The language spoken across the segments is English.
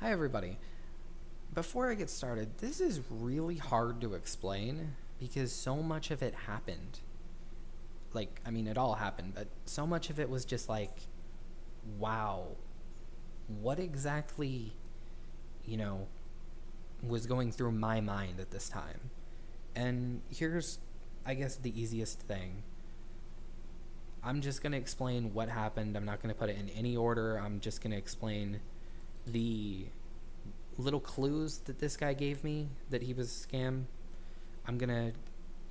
Hi, everybody. Before I get started, this is really hard to explain because so much of it happened. It all happened, but so much of it was just like, wow, what exactly, you know, was going through my mind at this time? And here's, I guess, the easiest thing. I'm just going to explain what happened. I'm not going to put it in any order. I'm just going to explain the little clues that this guy gave me that he was a scam. I'm gonna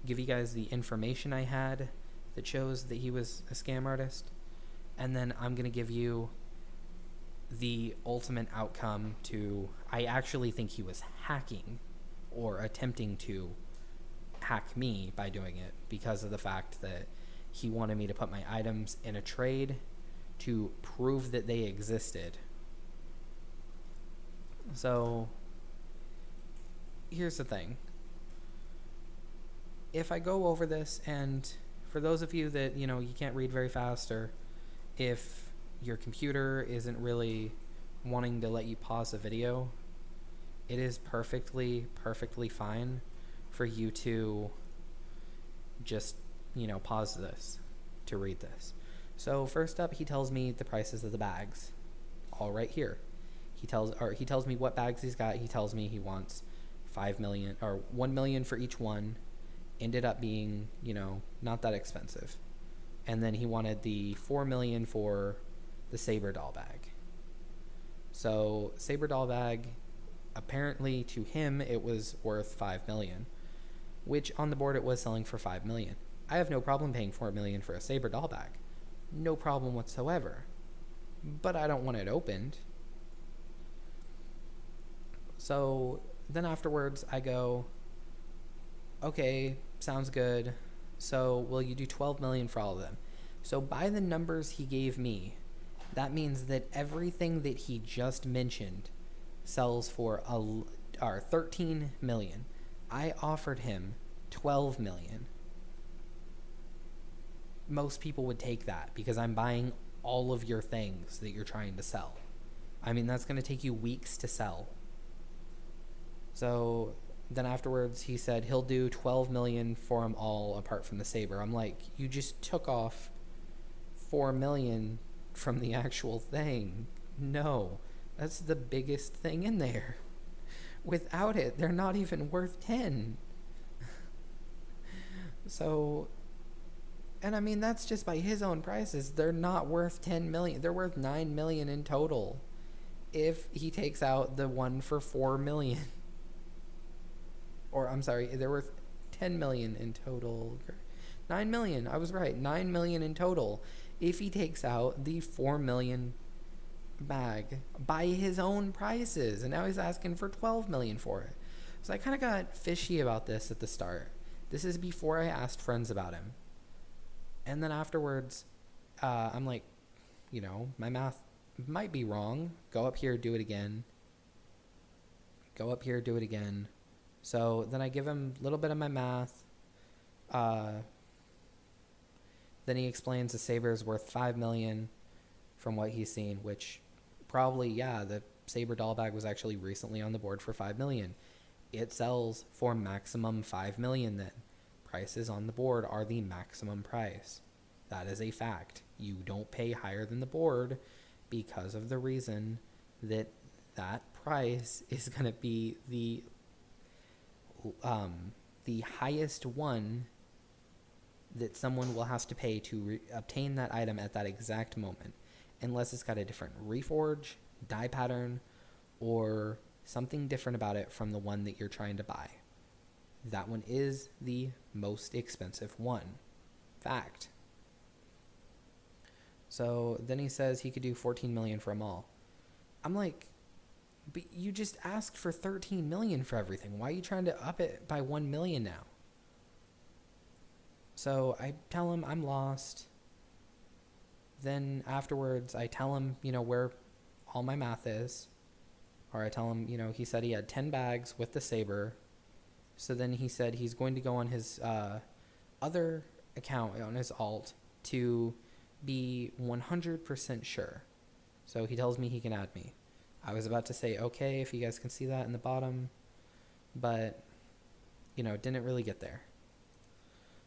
give you guys the information I had that shows that he was a scam artist, and then I'm gonna give you the ultimate outcome to I actually think he was hacking or attempting to hack me by doing it because of the fact that he wanted me to put my items in a trade to prove that they existed. So, here's the thing. If I go over this, and for those of you that, you can't read very fast, or if your computer isn't really wanting to let you pause the video, it is perfectly fine for you to just, pause this to read this. So, first up, he tells me the prices of the bags, all right here. He tells me what bags he's got. He tells me he wants 5 million or 1 million for each one. Ended up being, not that expensive. And then he wanted the 4 million for the Saber doll bag. So Saber doll bag, apparently to him it was worth 5 million, which on the board it was selling for 5 million. I have no problem paying 4 million for a Saber doll bag. No problem whatsoever. But I don't want it opened. So then afterwards I go, okay, sounds good. So will you do 12 million for all of them? So by the numbers he gave me, that means that everything that he just mentioned sells for 13 million. I offered him 12 million. Most people would take that because I'm buying all of your things that you're trying to sell. I mean, that's going to take you weeks to sell. So then afterwards he said he'll do 12 million for them all apart from the Saber. I'm like, you just took off 4 million from the actual thing. No, that's the biggest thing in there. Without it, they're not even worth 10. So, and I mean, that's just by his own prices. They're not worth 10 million. They're worth 9 million in total if he takes out the one for 4 million. Or I'm sorry, they're worth 10 million in total. 9 million, I was right, 9 million in total if he takes out the 4 million bag by his own prices, and now he's asking for 12 million for it. So I kind of got fishy about this at the start. This is before I asked friends about him. And then afterwards, I'm like, my math might be wrong. Go up here, do it again. Go up here, do it again. So then I give him a little bit of my math. Then he explains the Saber is worth 5 million from what he's seen, which probably, the Saber doll bag was actually recently on the board for 5 million. It sells for maximum 5 million then. Prices on the board are the maximum price. That is a fact. You don't pay higher than the board because of the reason that that price is going to be the highest one that someone will have to pay to obtain that item at that exact moment, unless it's got a different reforge, dye pattern, or something different about it from the one that you're trying to buy. That one is the most expensive one. Fact. So then he says he could do 14 million for them all. I'm like, but you just asked for 13 million for everything. Why are you trying to up it by 1 million now? So I tell him I'm lost. Then afterwards I tell him, where all my math is. Or I tell him, he said he had 10 bags with the Saber. So then he said he's going to go on his other account, on his alt, to be 100% sure. So he tells me he can add me. I was about to say okay, if you guys can see that in the bottom, but, you know, didn't really get there.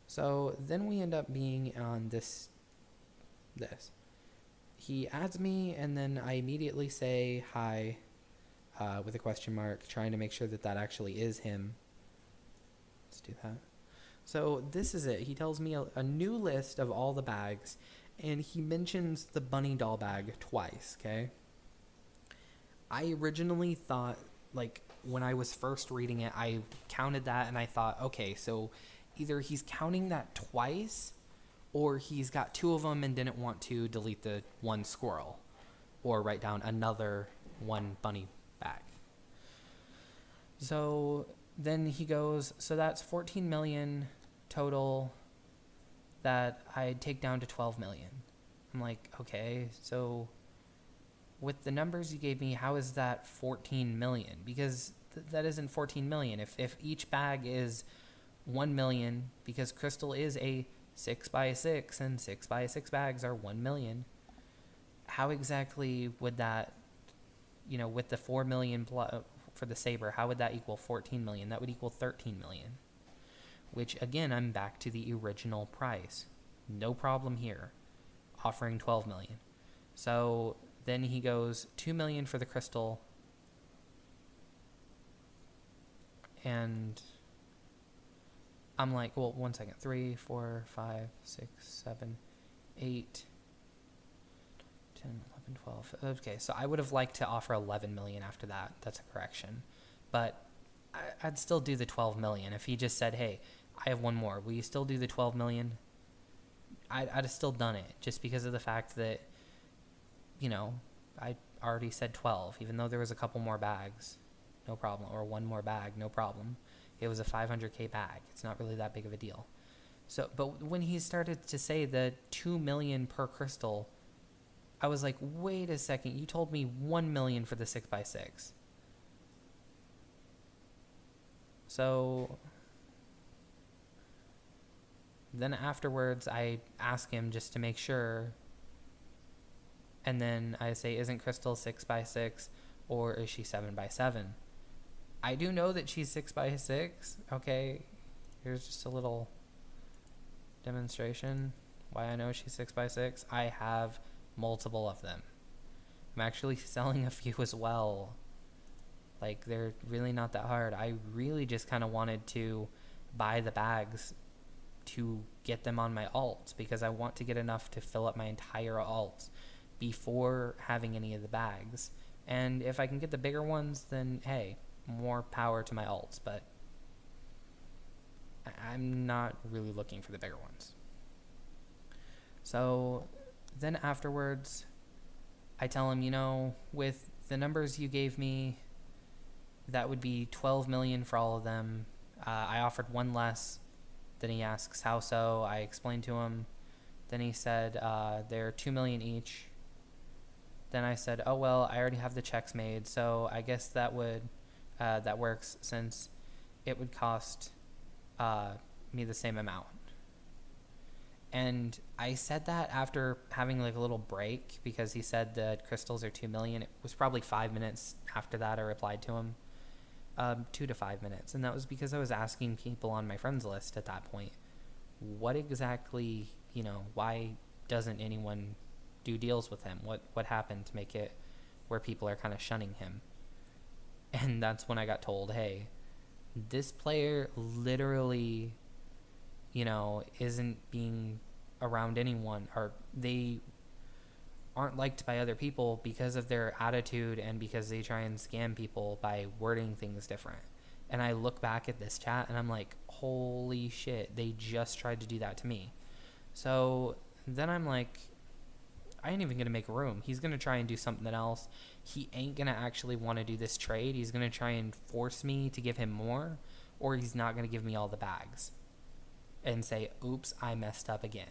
So then we end up being on this. He adds me, and then I immediately say hi with a question mark, trying to make sure that that actually is him. Let's do that. So this is it. He tells me a new list of all the bags, and he mentions the bunny doll bag twice, okay? I originally thought, like, when I was first reading it, I counted that, and I thought, okay, so either he's counting that twice, or he's got two of them and didn't want to delete the one squirrel, or write down another one bunny bag. So then he goes, so that's 14 million total that I'd take down to 12 million. I'm like, okay, so with the numbers you gave me, how is that 14 million? Because that isn't 14 million. If each bag is 1 million, because crystal is a 6x6 and 6x6 bags are 1 million, how exactly would that, you know, with the 4 million for the saber, how would that equal 14 million? That would equal 13 million, which again, I'm back to the original price. No problem here, offering 12 million. So then he goes 2 million for the crystal, and I'm like, well, 1 second. 3, 4, 5, 6, 7, 8, 10, 11, 12. Okay, so I would have liked to offer 11 million after that. That's a correction. But I'd still do the 12 million. If he just said, hey, I have one more, will you still do the 12 million? I'd have still done it, just because of the fact that, you know, I already said 12, even though there was a couple more bags. No problem. Or one more bag, no problem. It was a 500k bag. It's not really that big of a deal. So, but when he started to say the 2 million per crystal, I was like, wait a second, you told me 1 million for the 6x6. So then afterwards, I ask him just to make sure. And then I say, isn't crystal 6x6 or is she 7x7? I do know that she's 6x6. Okay, here's just a little demonstration why I know she's 6x6. I have multiple of them. I'm actually selling a few as well. Like, they're really not that hard. I really just kind of wanted to buy the bags to get them on my alts, because I want to get enough to fill up my entire alts before having any of the bags. And if I can get the bigger ones, then hey, more power to my alts, but I'm not really looking for the bigger ones. So then afterwards, I tell him, you know, with the numbers you gave me, that would be 12 million for all of them. I offered one less. Then he asks how so. I explained to him. Then he said they're 2 million each. Then I said, oh well, I already have the checks made, so I guess that works, since it would cost me the same amount. And I said that after having like a little break, because he said that crystals are 2 million. It was probably 5 minutes after that I replied to him. 2 to 5 minutes. And that was because I was asking people on my friends list at that point, what exactly, you know, why doesn't anyone do deals with him? What happened to make it where people are kind of shunning him? And that's when I got told, hey, this player literally, you know, isn't being around anyone, or they aren't liked by other people because of their attitude and because they try and scam people by wording things different. And I look back at this chat and I'm like, holy shit, they just tried to do that to me. So then I'm like, I ain't even going to make room. He's going to try and do something else. He ain't going to actually want to do this trade. He's going to try and force me to give him more, or he's not going to give me all the bags and say, oops, I messed up again,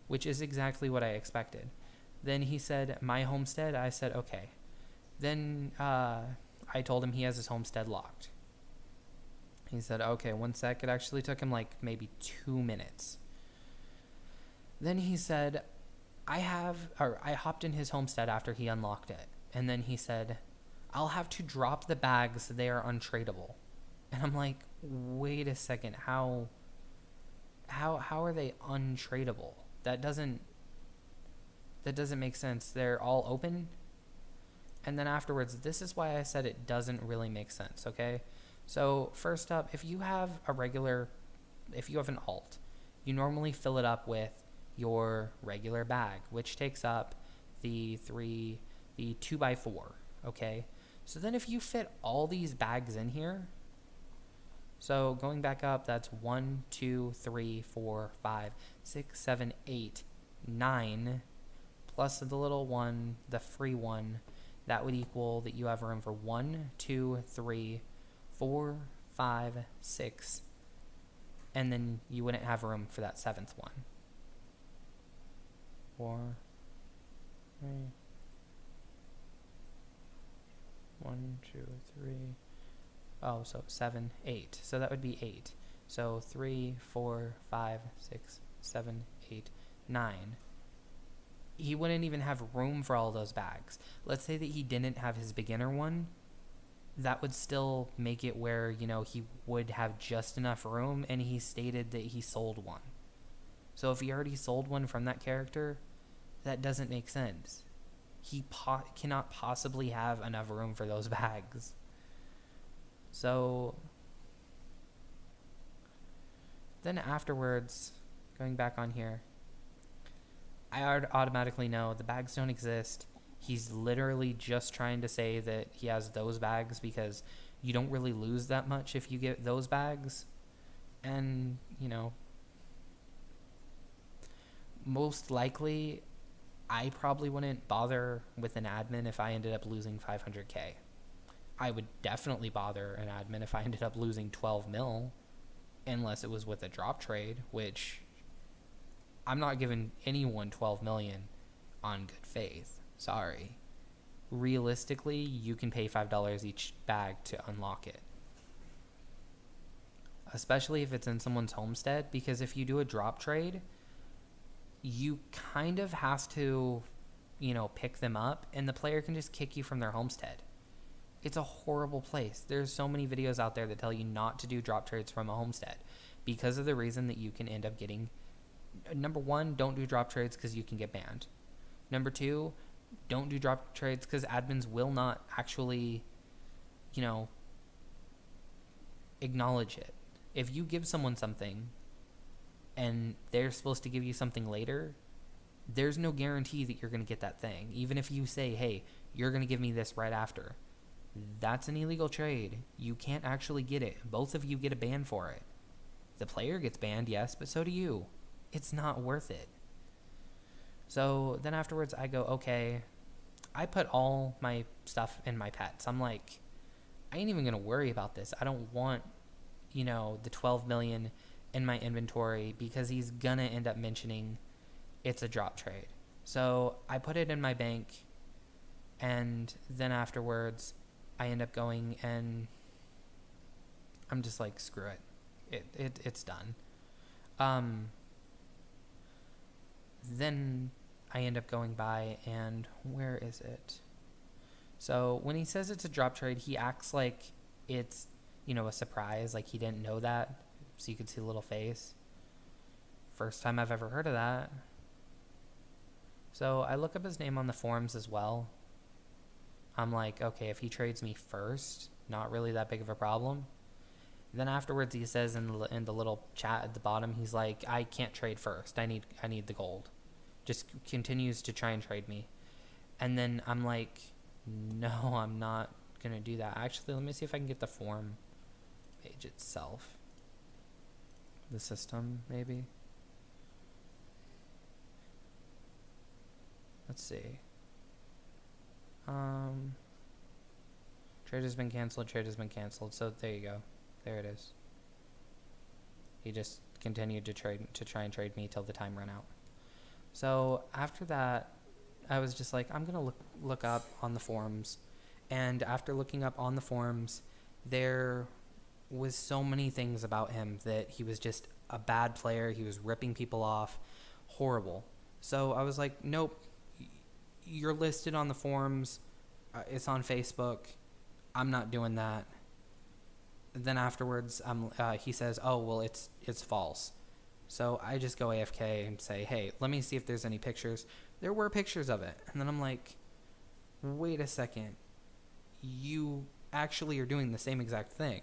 which is exactly what I expected. Then he said, my homestead. I said, okay. Then I told him he has his homestead locked. He said, okay, 1 sec. It actually took him like maybe 2 minutes. Then he said, I hopped in his homestead after he unlocked it. And then he said, I'll have to drop the bags. They are untradeable. And I'm like, wait a second, how are they untradeable? That doesn't make sense. They're all open. And then afterwards, this is why I said it doesn't really make sense, okay? So first up, if you have an alt, you normally fill it up with your regular bag, which takes up the 2x4, okay? So then if you fit all these bags in here, so going back up, that's 1, 2, 3, 4, 5, 6, 7, 8, 9, plus the little one, the free one, that would equal that you have room for 1, 2, 3, 4, 5, 6, and then you wouldn't have room for that 7th one. 4, 3, 1, 2, 3. Oh, so 7, 8. So that would be 8. So 3, 4, 5, 6, 7, 8, 9. He wouldn't even have room for all those bags. Let's say that he didn't have his beginner one. That would still make it where, he would have just enough room, and he stated that he sold one. So if he already sold one from that character, that doesn't make sense. He cannot possibly have enough room for those bags. So then afterwards, going back on here, I automatically know the bags don't exist. He's literally just trying to say that he has those bags because you don't really lose that much if you get those bags. And, most likely, I probably wouldn't bother with an admin if I ended up losing 500k. I would definitely bother an admin if I ended up losing 12 mil, unless it was with a drop trade, which I'm not giving anyone 12 million on good faith. Sorry. Realistically, you can pay $5 each bag to unlock it. Especially if it's in someone's homestead, because if you do a drop trade, you kind of have to, pick them up, and the player can just kick you from their homestead. It's a horrible place. There's so many videos out there that tell you not to do drop trades from a homestead because of the reason that you can end up getting. Number one, don't do drop trades because you can get banned. Number two, don't do drop trades because admins will not actually, acknowledge it. If you give someone something and they're supposed to give you something later, there's no guarantee that you're going to get that thing. Even if you say, hey, you're going to give me this right after. That's an illegal trade. You can't actually get it. Both of you get a ban for it. The player gets banned, yes, but so do you. It's not worth it. So then afterwards I go, okay, I put all my stuff in my pets. I'm like, I ain't even going to worry about this. I don't want, the 12 million in my inventory because he's going to end up mentioning it's a drop trade. So I put it in my bank, and then afterwards I end up going and I'm just like, screw it. It's done. Then I end up going by, and where is it? So when he says it's a drop trade, he acts like it's, a surprise, like he didn't know that. So you could see a little face. First time I've ever heard of that. So I look up his name on the forums as well. I'm like, okay, if he trades me first, not really that big of a problem. Then afterwards he says in the little chat at the bottom, he's like, I can't trade first. I need the gold. Just continues to try and trade me. And then I'm like, no, I'm not going to do that. Actually, let me see if I can get the forum page itself. The system, maybe. Let's see. Trade has been canceled. So there you go. There it is. He just continued to try and trade me till the time ran out. So after that, I was just like, I'm gonna look up on the forums. And after looking up on the forums, there was so many things about him that he was just a bad player. He was ripping people off. Horrible. So I was like, nope, you're listed on the forums. It's on Facebook. I'm not doing that. Then afterwards, he says, oh, well, it's false. So I just go AFK and say, hey, let me see if there's any pictures. There were pictures of it. And then I'm like, wait a second. You actually are doing the same exact thing.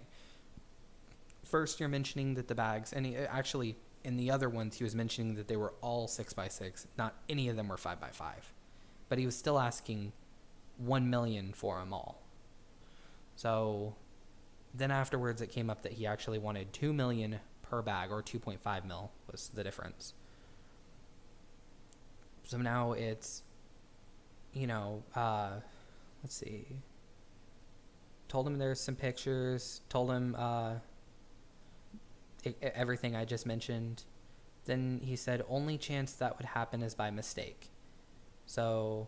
First, you're mentioning that the bags, and actually, in the other ones, he was mentioning that they were all 6x6. Not any of them were 5x5. But he was still asking 1 million for them all. So then afterwards, it came up that he actually wanted 2 million per bag, or 2.5 mil was the difference. So now it's, let's see. Told him there's some pictures. Told him everything I just mentioned. Then he said only chance that would happen is by mistake. So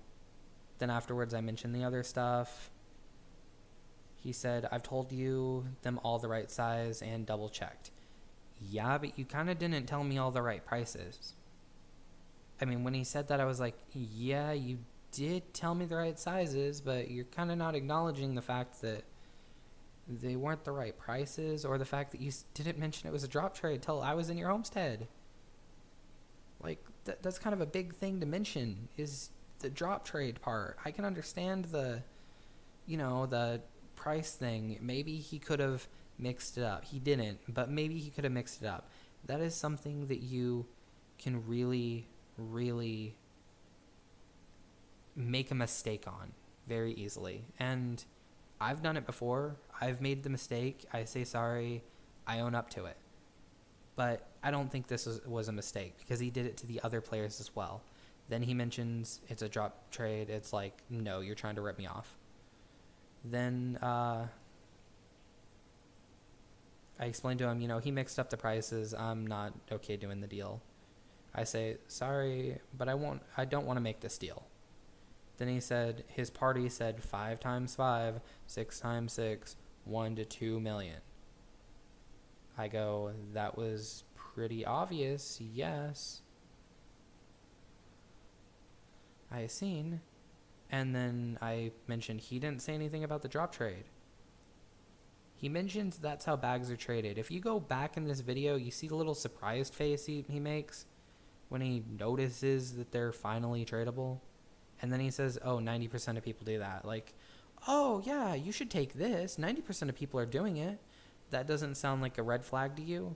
then afterwards I mentioned the other stuff. He said, I've told you them all the right size and double checked. Yeah, but you kind of didn't tell me all the right prices. I mean, when he said that, I was like, yeah, you did tell me the right sizes, but you're kind of not acknowledging the fact that they weren't the right prices, or the fact that you didn't mention it was a drop trade till I was in your homestead. Like, that's kind of a big thing to mention, is the drop trade part. I can understand the price thing. Maybe he could have mixed it up. He didn't, but maybe he could have mixed it up. That is something that you can really, really make a mistake on very easily. And I've done it before. I've made the mistake. I say sorry. I own up to it. But I don't think this was a mistake, because he did it to the other players as well. Then he mentions it's a drop trade. It's like, no, you're trying to rip me off. Then I explained to him, he mixed up the prices. I'm not okay doing the deal. I say, sorry, but I don't want to make this deal. Then he said, his party said 5 times 5, 6 times 6, 1 to 2 million. I go, that was pretty obvious, yes. I seen. And then I mentioned he didn't say anything about the drop trade. He mentions that's how bags are traded. If you go back in this video, you see the little surprised face he makes when he notices that they're finally tradable. And then he says, oh, 90% of people do that. Like, oh, yeah, you should take this. 90% of people are doing it. That doesn't sound like a red flag to you?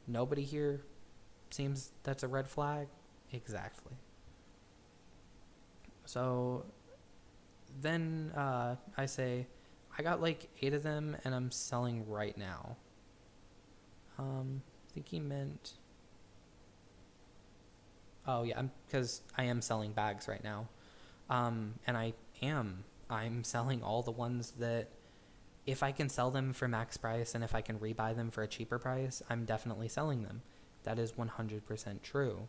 Nobody here seems that's a red flag? Exactly. So then I say, I got like 8 of them and I'm selling right now. I think he meant... Oh, yeah, because I am selling bags right now. And I'm selling all the ones that, if I can sell them for max price and if I can rebuy them for a cheaper price, I'm definitely selling them. That is 100% true.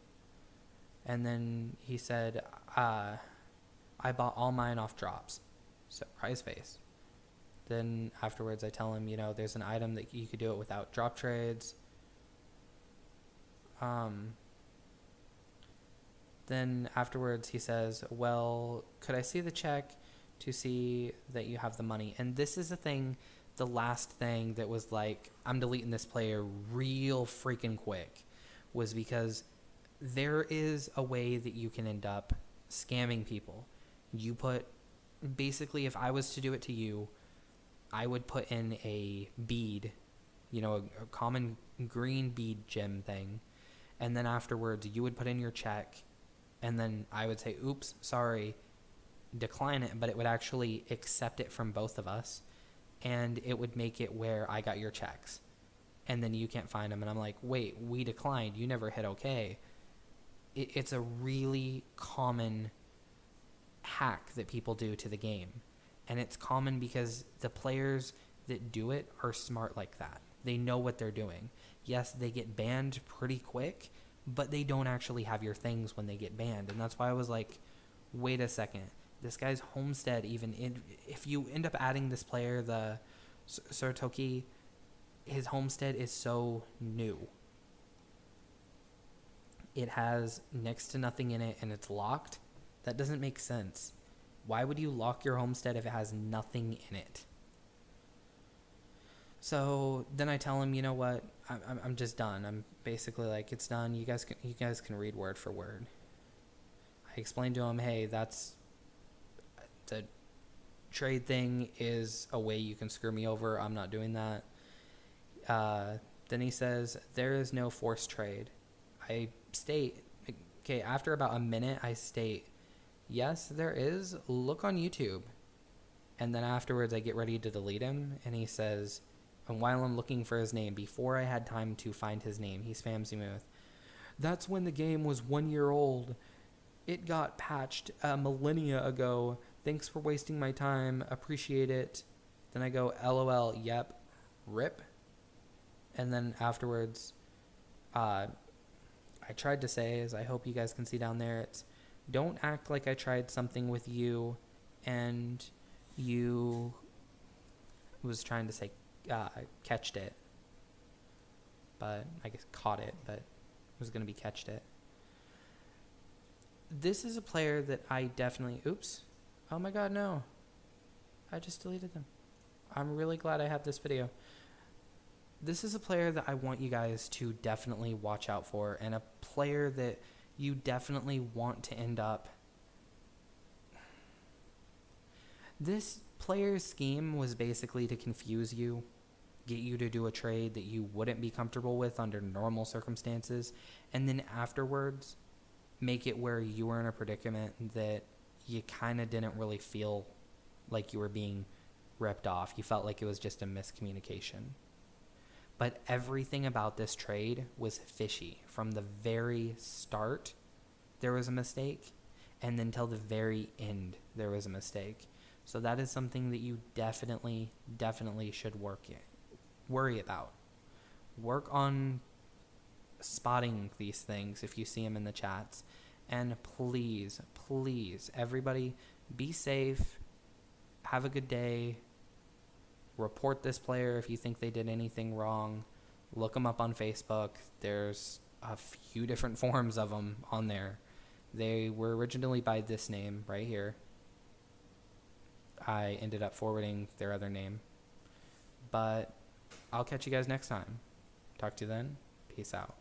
And then he said, I bought all mine off drops. Surprise face. Then afterwards I tell him, there's an item that you could do it without drop trades. Then afterwards he says, well, could I see the check to see that you have the money? And this is the last thing that was like, I'm deleting this player real freaking quick, was because there is a way that you can end up scamming people. You put, basically, if I was to do it to you, I would put in a bead, a common green bead gem thing. And then afterwards you would put in your check, and then I would say, oops, sorry, decline it, but it would actually accept it from both of us, and it would make it where I got your checks, and then you can't find them. And I'm like, wait, we declined, you never hit okay. It's a really common hack that people do to the game, and it's common because the players that do it are smart like that. They know what they're doing. Yes, they get banned pretty quick, but they don't actually have your things when they get banned. And that's why I was like, wait a second, this guy's homestead, if you end up adding this player, the Soratoki, his homestead is so new. It has next to nothing in it and it's locked. That doesn't make sense. Why would you lock your homestead if it has nothing in it? So then I tell him, you know what? I'm just done. I'm basically like, it's done. You guys can read word for word. I explained to him, hey, that's the trade thing is a way you can screw me over. I'm not doing that. Then he says, there is no forced trade. I state, okay, after about a minute, I state, yes, there is. Look on YouTube. And then afterwards, I get ready to delete him. And he says, and while I'm looking for his name, before I had time to find his name, he spams me with, that's when the game was 1 year old. It got patched a millennia ago. Thanks for wasting my time. Appreciate it. Then I go, LOL, yep, rip. And then afterwards, I tried to say, as I hope you guys can see down there, it's don't act like I tried something with you and you was trying to say catched it. But I guess caught it, but it was going to be catched it. This is a player that I definitely... Oops. Oh my god, no. I just deleted them. I'm really glad I have this video. This is a player that I want you guys to definitely watch out for, and a player that you definitely want to end up. This player's scheme was basically to confuse you, get you to do a trade that you wouldn't be comfortable with under normal circumstances, and then afterwards make it where you were in a predicament that you kind of didn't really feel like you were being ripped off. You felt like it was just a miscommunication. But everything about this trade was fishy. From the very start, there was a mistake, and then till the very end, there was a mistake. So that is something that you definitely should worry about. Work on spotting these things if you see them in the chats. And please, everybody, be safe. Have a good day. Report this player if you think they did anything wrong. Look them up on Facebook. There's a few different forms of them on there. They were originally by this name right here. I ended up forwarding their other name. But I'll catch you guys next time. Talk to you then. Peace out.